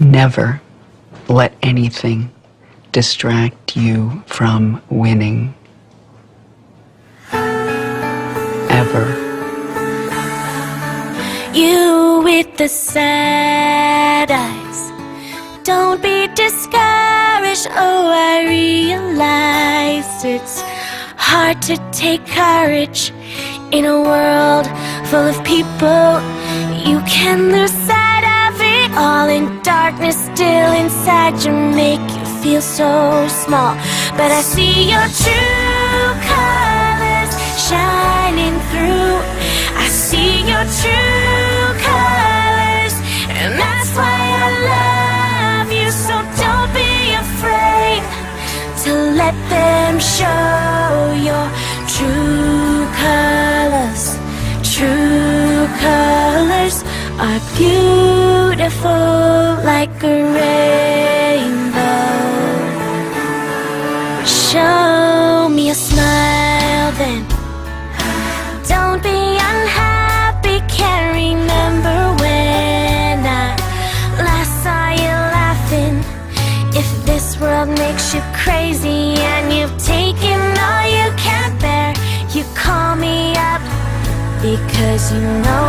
Never let anything distract you from winning. Ever. You with the sad eyes, don't be discouraged. Oh, I realize it's hard to take courage in a world full of people. You can lose sight of it all, in darkness still inside you make you feel so small. But I see your true colors shining through. I see your true colors, and that's why I love you. So don't be afraid to let them show your true colors. True colors are beautiful like a rainbow. Show me a smile then. Don't be unhappy, can't remember when I last saw you laughing. If this world makes you crazy and you've taken all you can bear, you call me up because you know